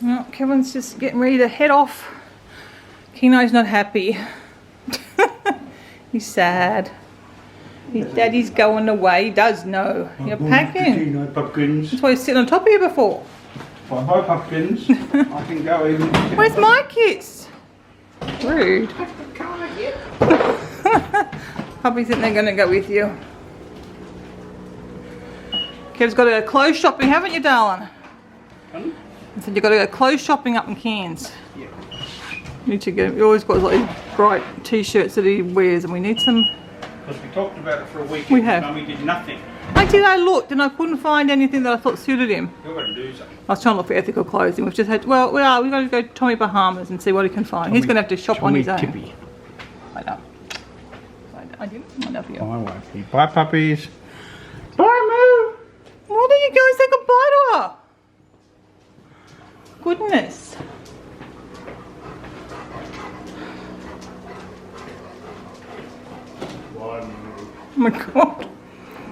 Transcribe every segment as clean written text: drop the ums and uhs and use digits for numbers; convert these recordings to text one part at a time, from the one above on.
Well, Kevin's just getting ready to head off. Kino's not happy. He's sad. His daddy's going away. He does know. You're packing. No pumpkins. That's why he's sitting on top of you before. By my pumpkins, I can go in. Where's my kiss? Rude. Puppy think they're going to go with you. Kev's got to go clothes shopping, haven't you, darling? Pardon? I said you've got to go clothes shopping up in Cairns. Yeah. You need to get. He always got like bright t-shirts that he wears, and we need some. Because we talked about it for a week. We have. Mummy did nothing. I looked and I couldn't find anything that I thought suited him. You're a loser. I was trying to look for ethical clothing. We've just had. Well, we've got to go to Tommy Bahamas and see what he can find. He's going to have to shop on his own. Tippy. I know. I didn't. I love you. I won't be. Bye, puppies. Bye, Moo. Why don't you go and say goodbye to her? Goodness. Oh my God.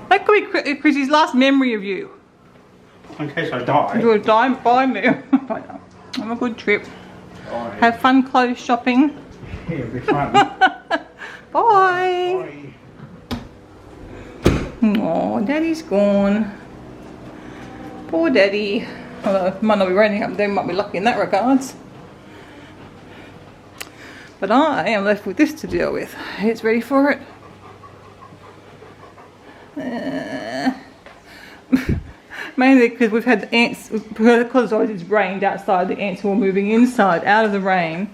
That could be Chrissy's last memory of you. In case I die. You will die by me. I know. Have a good trip. Bye. Have fun clothes shopping. Yeah, it'll be fun. Bye. Bye. Oh, Daddy's gone. Poor Daddy. Although it might not be raining up there, might be lucky in that regards. But I am left with this to deal with. It's ready for it. Mainly because we've had the ants, because it's rained outside, the ants were moving inside out of the rain.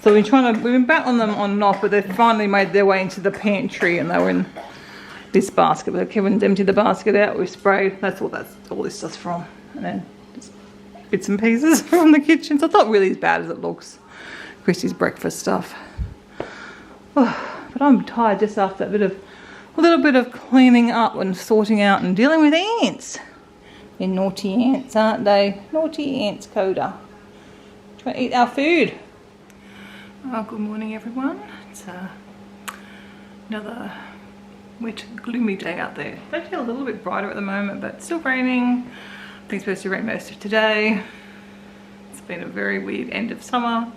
So we've been battling them on and off, but they've finally made their way into the pantry and they were in this basket. But Kevin's emptied the basket out, we've sprayed, that's all this stuff's from. And then just bits and pieces from the kitchen. So it's not really as bad as it looks. Chrissy's breakfast stuff. Oh, but I'm tired just after a little bit of cleaning up and sorting out and dealing with ants. They're naughty ants, aren't they? Naughty ants, Coda. Trying to eat our food. Oh, good morning, everyone. It's another wet, gloomy day out there. It's actually a little bit brighter at the moment, but it's still raining. I think it's supposed to rain most of today. It's been a very weird end of summer,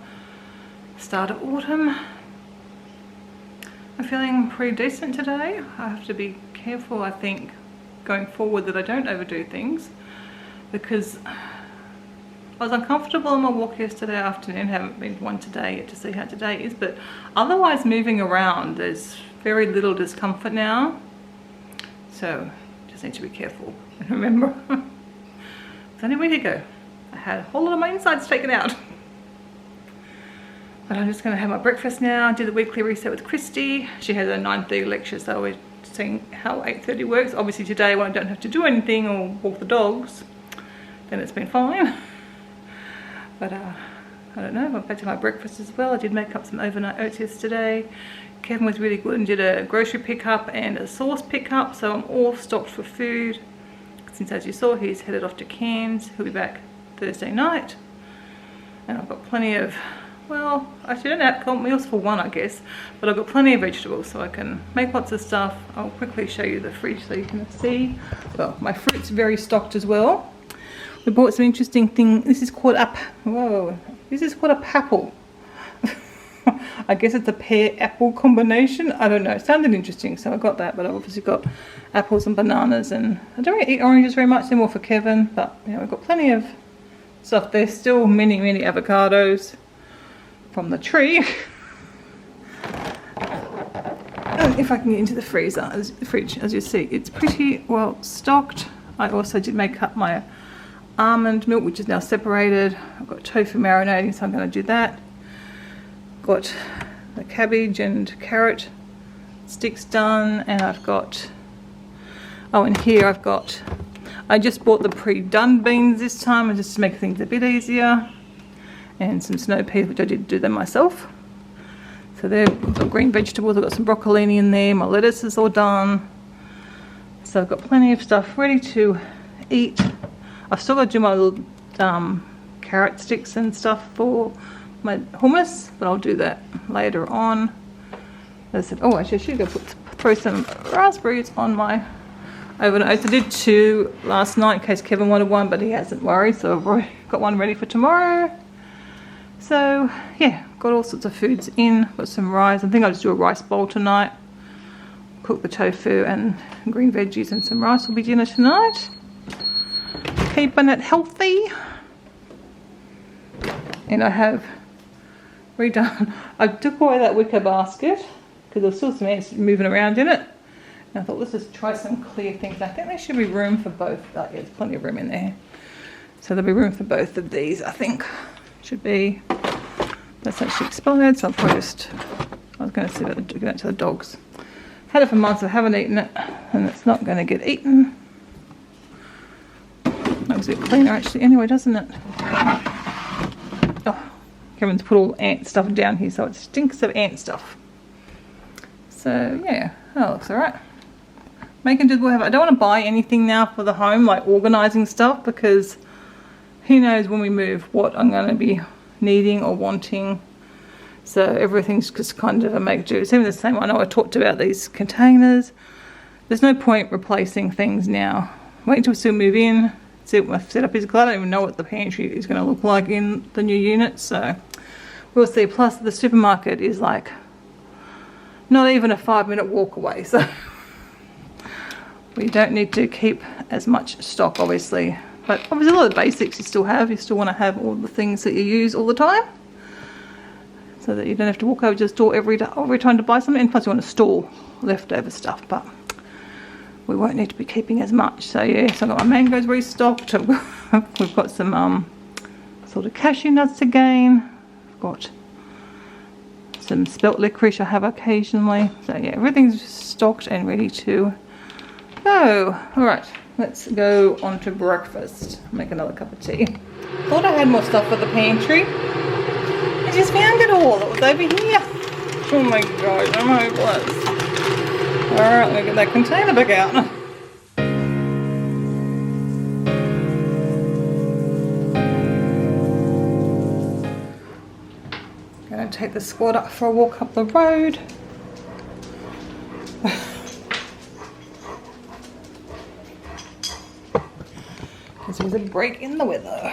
start of autumn. I'm feeling pretty decent today. I have to be careful, I think, going forward that I don't overdo things, because I was uncomfortable on my walk yesterday afternoon. Haven't been one today yet to see how today is, but otherwise moving around there's very little discomfort now, so just need to be careful and remember. It's only a week ago I had a whole lot of my insides taken out. But I'm just going to have my breakfast now, do the weekly reset with Christy. She has a 9:30 lecture, so we're seeing how 8:30 works. Obviously today when I don't have to do anything or walk the dogs, then it's been fine. But I don't know, I went back to my breakfast as well. I did make up some overnight oats yesterday. Kevin was really good and did a grocery pickup and a sauce pickup, so I'm all stocked for food. Since, as you saw, he's headed off to Cairns. He'll be back Thursday night. And I've got plenty of, well, actually I don't have to count meals for one, I guess, but I've got plenty of vegetables so I can make lots of stuff. I'll quickly show you the fridge so you can see. Well, my fruit's very stocked as well. We bought some interesting thing. This is called a papple. I guess it's a pear-apple combination. I don't know. It sounded interesting, so I got that. But I've obviously got apples and bananas, and I don't really eat oranges very much. They're more for Kevin. But you know, we've got plenty of stuff. There's still many avocados from the tree. And if I can get into the freezer, the fridge, as you see, it's pretty well stocked. I also did make up my almond milk, which is now separated. I've got tofu marinating, so I'm going to do that. Got the cabbage and carrot sticks done, and I've got, oh, and here I've got, I just bought the pre-done beans this time, and just to make things a bit easier, and some snow peas, which I did do them myself. So there, I've got green vegetables, I've got some broccolini in there, my lettuce is all done. So I've got plenty of stuff ready to eat. I've still got to do my little carrot sticks and stuff for my hummus, but I'll do that later on. As I said, oh, actually I should go throw some raspberries on my overnight. I did 2 last night in case Kevin wanted one, but he hasn't worried, so I've already got one ready for tomorrow. So yeah, got all sorts of foods in. Got some rice. I think I'll just do a rice bowl tonight. Cook the tofu and green veggies and some rice will be dinner tonight. Keeping it healthy. And I have redone. I took away that wicker basket because there's still some ants moving around in it. And I thought, let's just try some clear things. I think there should be room for both. Yeah, there's plenty of room in there. So there'll be room for both of these, I think. Should be. That's actually expired, so I'll probably just. I was going to see about giving it to the dogs. Had it for months, I haven't eaten it, and it's not going to get eaten. Looks a bit cleaner actually, anyway, doesn't it? Oh, Kevin's put all ant stuff down here, so it stinks of ant stuff. So yeah, that looks alright. Making do whatever. I don't want to buy anything now for the home, like organising stuff, because who knows when we move what I'm going to be needing or wanting. So everything's just kind of a make do. It's even the same. I know I talked about these containers. There's no point replacing things now. Wait until we still move in. See what my setup is, because I don't even know what the pantry is going to look like in the new unit. So we'll see. Plus the supermarket is like not even a 5-minute walk away. So we don't need to keep as much stock, obviously. But obviously a lot of the basics you still have. You still want to have all the things that you use all the time, so that you don't have to walk over to the store every time to buy something. And plus you want to store leftover stuff, but we won't need to be keeping as much. So yeah, so I've got my mangoes restocked. We've got some sort of cashew nuts again. I've got some spelt licorice I have occasionally. So yeah, everything's stocked and ready to go. Alright, let's go on to breakfast. Make another cup of tea. Thought I had more stuff for the pantry. I just found it all. It was over here. Oh my gosh, I'm hopeless. Alright, let me get that container back out. Gonna take the squad up for a walk up the road. Because there's a break in the weather.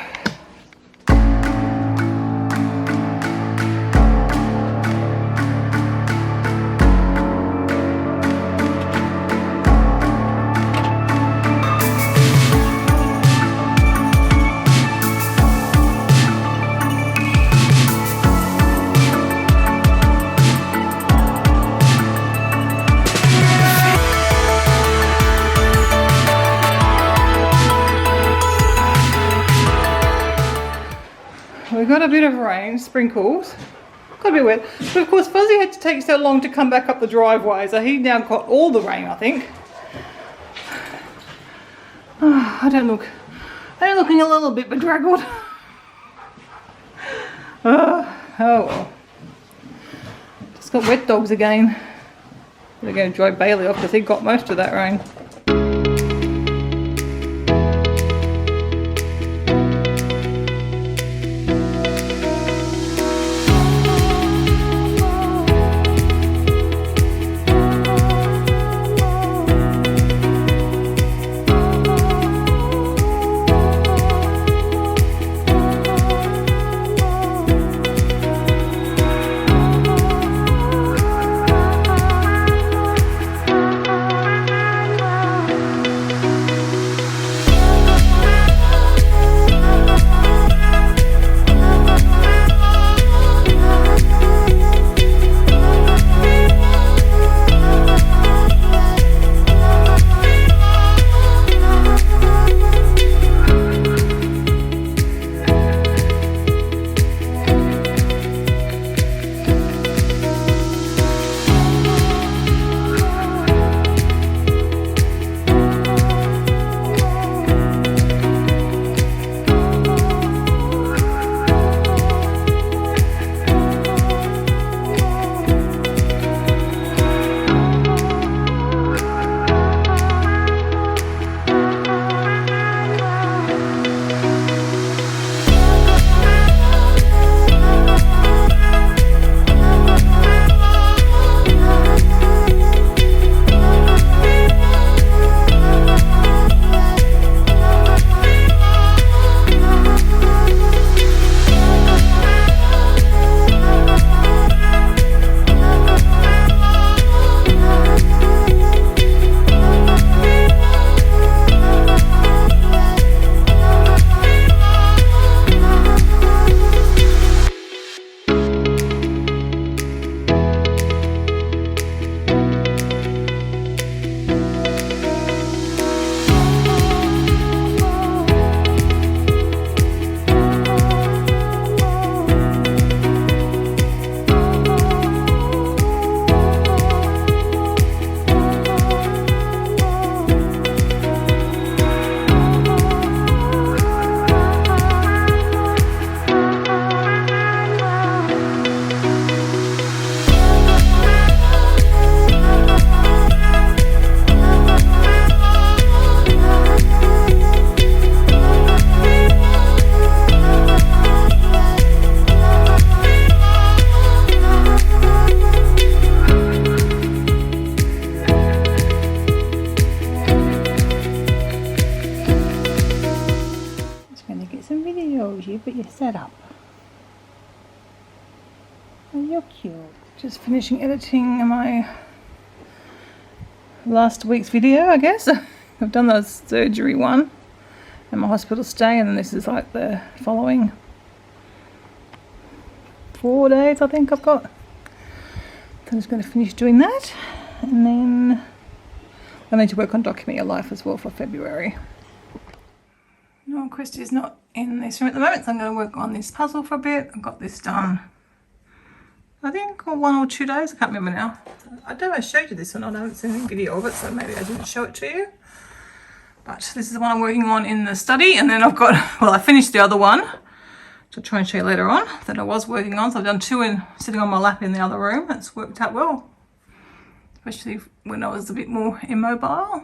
We got a bit of rain, sprinkles, got a bit wet, but of course Fuzzy had to take so long to come back up the driveway, so he now got all the rain, I think. Oh, I'm looking a little bit bedraggled. Oh well. Just got wet dogs again. We're going to dry Bailey off because he got most of that rain. but you're set up. Oh, you're cute. Just finishing editing my last week's video, I guess. I've done the surgery one and my hospital stay, and then this is like the following 4 days I think I've got. So I'm just going to finish doing that, and then I need to work on Document Your Life as well for February. No, Christy's not in this room at the moment, so I'm going to work on this puzzle for a bit. I got this done, I think, 1 or 2 days. I can't remember now. I don't know if I showed you this or not. I haven't seen any video of it, so maybe I didn't show it to you. But this is the one I'm working on in the study, and then I've got, well, I finished the other one, which I'll try and show you later on, that I was working on. So I've done 2 in sitting on my lap in the other room. It's worked out well, especially when I was a bit more immobile.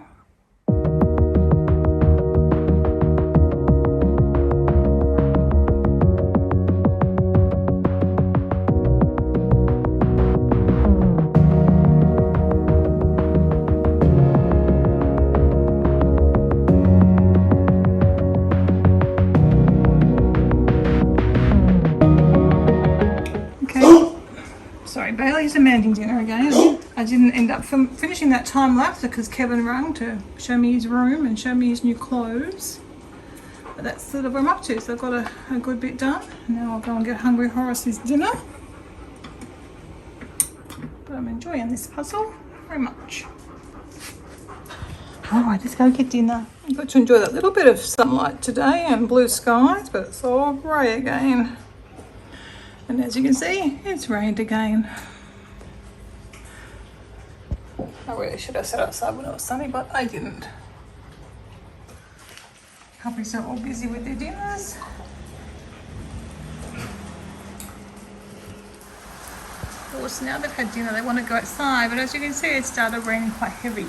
Bailey's demanding dinner again. I didn't end up finishing that time lapse because Kevin rang to show me his room and show me his new clothes. But that's sort of where I'm up to. So I've got a good bit done. Now I'll go and get Hungry Horace's dinner. But I'm enjoying this puzzle very much. Alright, let's go get dinner. I got to enjoy that little bit of sunlight today and blue skies, but it's all grey again. And as you can see, it's rained again. I really should have sat outside when it was sunny, but I didn't. Puppies are all busy with their dinners. Of course, now they've had dinner, they want to go outside, but as you can see, it started raining quite heavy.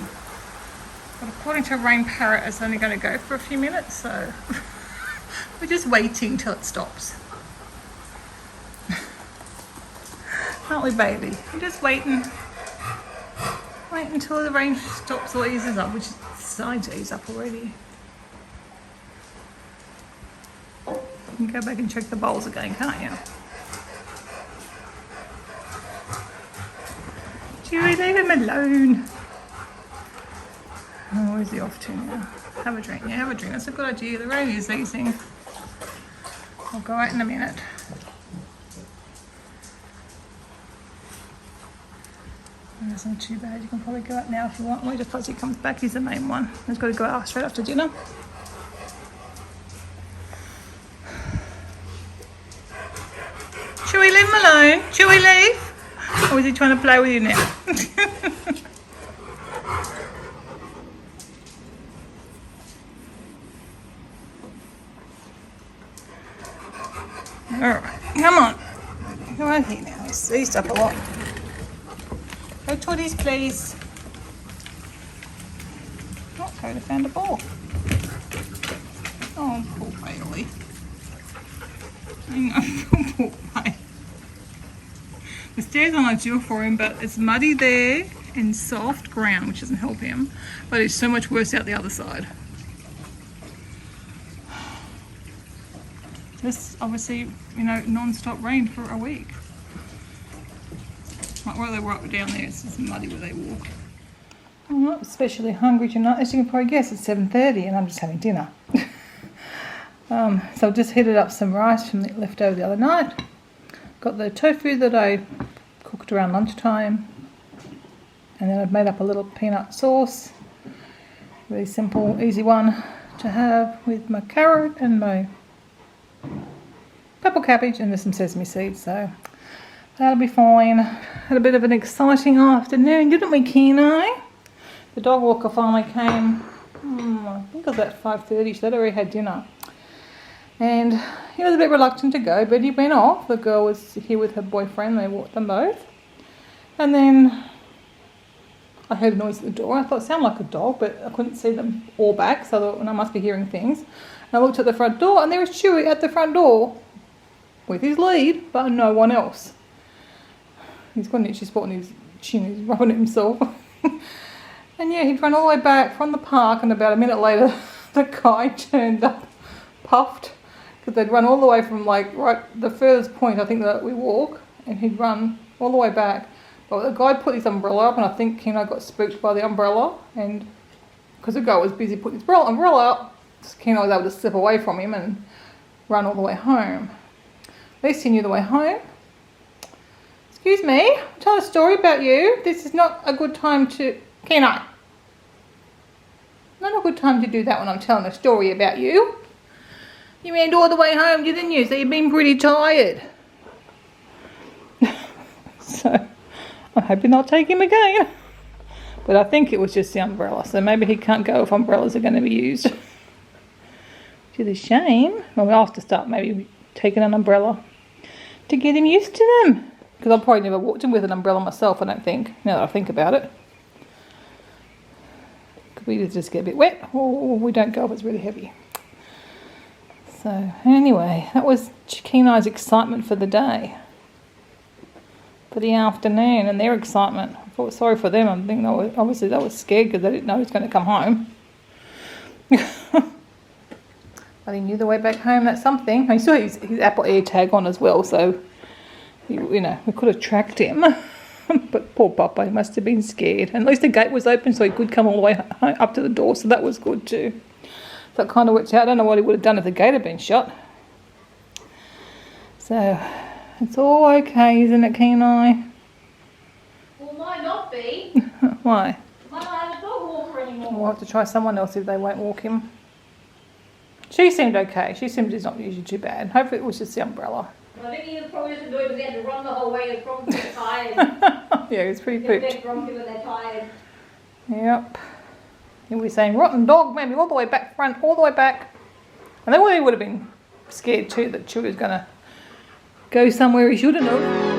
But according to Rain Parrot, it's only going to go for a few minutes, so we're just waiting till it stops. Aren't we, baby? We're just waiting. Wait until the rain stops or eases up, which is starting to ease up already. You can go back and check the bowls again, can't you? Chewy, leave him alone. Oh, where's he off to now? Have a drink. Yeah, have a drink. That's a good idea. The rain is easing. I'll go out in a minute. That's not too bad. You can probably go out now if you want. Wait till Fuzzy comes back. He's the main one. He's got to go out straight after dinner. Shall we leave him alone? Shall we leave? Or is he trying to play with you now? Alright, come on. Go out here now. He's up a lot. Go toddies, please. Oh, Coda found a ball. Oh, poor Bailey. I know, poor Bailey. The stairs are ideal for him, but it's muddy there and soft ground, which doesn't help him. But it's so much worse out the other side. This obviously, you know, non-stop rain for a week. Like where they were up down there, it's just muddy where they walk. I'm not especially hungry tonight. As you can probably guess, it's 7:30 and I'm just having dinner. So I've just heated up some rice from the leftover the other night. Got the tofu that I cooked around lunchtime. And then I've made up a little peanut sauce. Really simple, easy one to have with my carrot and my purple cabbage, and there's some sesame seeds, so that'll be fine. Had a bit of an exciting afternoon, didn't we, Keno? The dog walker finally came, I think it was about 5:30, so they'd already had dinner. And he was a bit reluctant to go, but he went off. The girl was here with her boyfriend, they walked them both. And then I heard a noise at the door. I thought it sounded like a dog, but I couldn't see them all back, so I thought, well, I must be hearing things. And I looked at the front door, and there was Chewy at the front door with his lead, but no one else. He's got an itchy spot on his chin, he's rubbing it himself. And yeah, he'd run all the way back from the park, and about a minute later, the guy turned up, puffed, Because they'd run all the way from like right the furthest point I think that we walk, and he'd run all the way back. But the guy put his umbrella up, and I think Keno got spooked by the umbrella, and because the guy was busy putting his umbrella up, Keno was able to slip away from him and run all the way home. At least he knew the way home. Excuse me, I'll tell a story about you. This is not a good time to... Keno. Not a good time to do that when I'm telling a story about you. You ran all the way home, didn't you? So you've been pretty tired. So, I'm hoping I'll take him again. But I think it was just the umbrella, so maybe he can't go if umbrellas are going to be used. Which is a shame. Well, we'll have to start maybe taking an umbrella to get him used to them. Because I've probably never walked him with an umbrella myself, I don't think, now that I think about it. Because we just get a bit wet, or we don't go if it's really heavy. So, anyway, that was Kenai's excitement for the day. For the afternoon, and their excitement. I felt sorry for them. I think obviously they were scared because they didn't know he was going to come home. But he knew the way back home. That's something. He still had his Apple AirTag on as well, so we could have tracked him. But poor Papa, he must have been scared. And at least the gate was open, so he could come all the way up to the door. So that was good too. So it kind of worked out. I don't know what he would have done if the gate had been shut. So it's all okay, isn't it, Kenai? Well, might not be. Why? Might not have a dog walker anymore. We'll have to try someone else if they won't walk him. She seemed okay. She seemed it's not usually too bad. Hopefully it was just the umbrella. I think he probably doesn't do it because he had to run the whole way. His Bronx are tired. Yeah, he was pretty They're pooped. grumpy when they're tired. Yep. He'll be saying rotten dog, maybe all the way back front, all the way back. And then he would have been scared too that Chewie was going to go somewhere he shouldn't have.